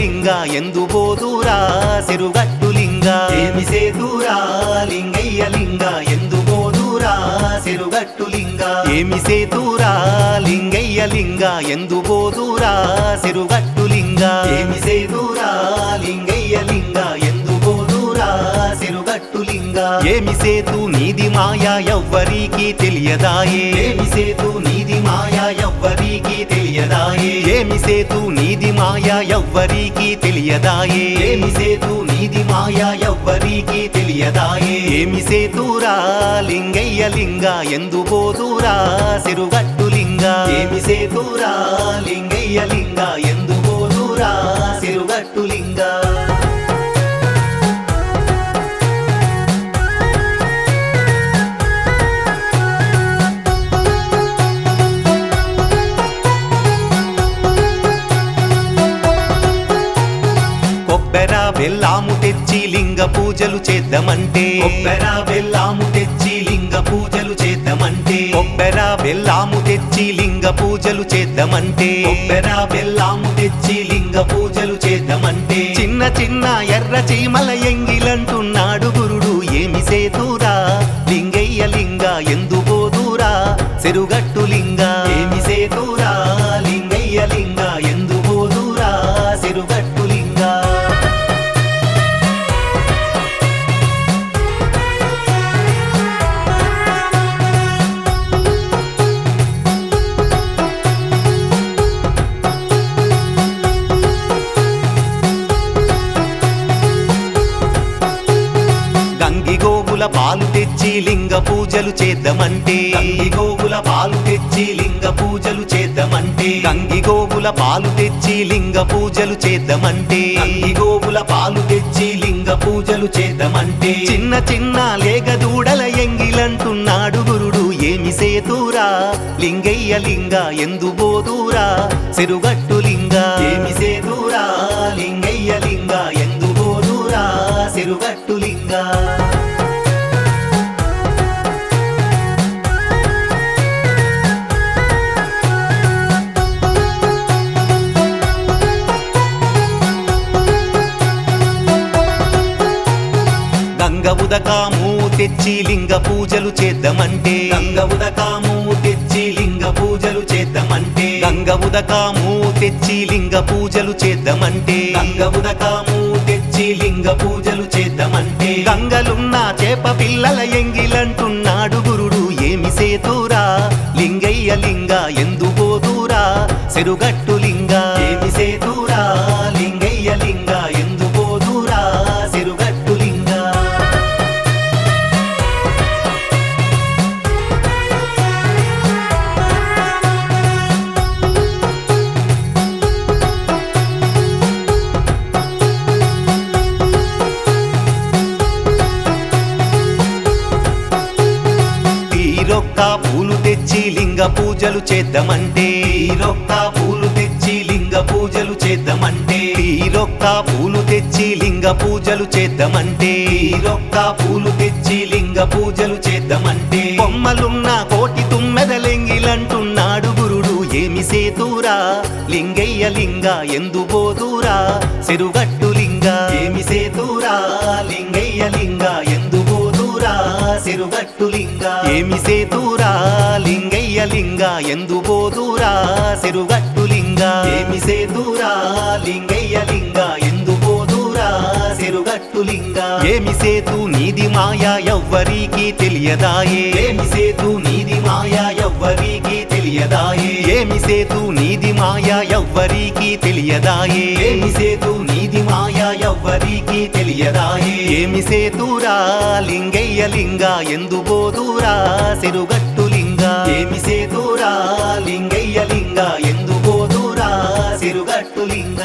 లింగయ్య ఎందు బోధూరా చెరుగట్టు లింగ ఏమి సేతురా లింగయ్య లింగ ఎందు బోధూరా చెరుగట్టు లింగ ఏమి సేతురా లింగయ్య లింగ ఎందు బోధూరా చెరుగట్టు లింగ ఏమి సేతురా లింగయ్య లింగ ఎందు బోధూరా చెరుగట్టు లింగ ఏమి సేతు నీది మాయా ఎవ్వరికి తెలియదాయే ఏమి సేతు నీది మాయా ఎవ్వరికి తెలియదాయే ఏమి సేతు నీది మాయా ఎవ్వరికి తెలియదాయే ఏమి సేతు నీది మాయా ఎవ్వరికి తెలియదాయే ఏమి సేతురా లింగయ్య లింగ ఎందు బోధూరా చెరుగట్టు లింగ ఏమి సేతురా లింగయ్య లింగ ఎందు బోధూరా చెరుగట్టు లింగ కొబ్బెర బెల్లాము తెచ్చి లింగ పూజలు చేద్దామంటే కొబ్బెర బెల్లాము తెచ్చి లింగ పూజలు చేద్దామంటే కొబ్బెర బెల్లాము తెచ్చి లింగ పూజలు చేద్దామంటే కొబ్బెర బెల్లాము తెచ్చి లింగ పూజలు చేద్దామంటే చిన్న చిన్న ఎర్ర చీమల ఎంగిలంటున్నాడు గురుడు ఏమి సేతురా లింగయ్య లింగ ఎందు బోధూరా చెరుగట్టు లింగ ఏమి సేతురా లింగయ్య లింగ ఎందు బోధూరా చెరుగట్టు లింగ గంగిగోవుల పాలు తెచ్చి లింగ పూజలు చేద్దామంటే గంగిగోవుల పాలు తెచ్చి లింగ పూజలు చేద్దామంటే గంగిగోవుల పాలు తెచ్చి లింగ పూజలు చేద్దామంటే గంగిగోవుల పాలు తెచ్చి లింగ పూజలు చేద్దామంటే చిన్న చిన్న లేగ దూడల ఎంగిలంటున్నాడు గురుడు ఏమి సేతురా లింగయ్య లింగ ఎందు బోధూరా చెరుగట్టు లింగ ఏమి సేతురా లింగయ్య లింగ ఎందు బోధూరా చెరుగట్టు లింగ గంగ ఉదకాము తెచ్చి లింగ పూజలు చేద్దామంటే గంగ ఉదకాము తెచ్చి లింగ పూజలు చేద్దామంటే గంగ ఉదకాము తెచ్చి లింగ పూజలు చేద్దామంటే గంగ ఉదకాము తెచ్చి లింగ పూజలు చేద్దామంటే గంగలున్న చేప పిల్లల ఎంగిలంటున్నాడు గురుడు ఏమి సేతురా లింగయ్య లింగ ఎందు బోధూరా చెరుగట్టు లింగ ఏమి సేతురా లింగయ్య లింగ ఎందు బోధూరా చెరుగట్టు లింగ తీరొక్క పూలు తెచ్చి లింగ పూజలు చేద్దామంటే తీరొక్క పూలు తెచ్చి లింగ పూజలు చేద్దామంటే తీరొక్క పూలు తెచ్చి లింగ పూజలు చేద్దామంటే తీరొక్క పూలు తెచ్చి లింగ పూజలు చేద్దామంటే కొమ్మలున్న కోటి తుమ్మెదలెంగిలంటున్నాడు గురుడు ఏమి సేతురా లింగయ్య లింగ ఎందు బోధూరా చెరుగట్టు లింగ ఏమి సేతురా లింగయ్య లింగ ఎందు బోధూరా చెరుగట్టు లింగ ఏమి సేతురా లింగయ్య లింగ ఎందు బోధూరా చెరుగట్టు లింగ ఏమి సేతురా లింగయ్య లింగ ఎందు బోధూరా చెరుగట్టు లింగ ఏమి సేతు నీది మాయా ఎవ్వరికి తెలియదాయే ఏమి సేతు నీది మాయా ఎవ్వరికి తెలియదాయే ఏమి సేతు నీది మాయా ఎవ్వరికి తెలియదాయే ఏమి సేతు నీది మాయా ఎవ్వరికి తెలియదాయే ఏమి సేతురా లింగయ్య లింగ ఎందు బోధూరా చెరుగట్టు లింగ ఏమి సేతురా లింగయ్య లింగ ఎందు బోధూరా చెరుగట్టు లింగ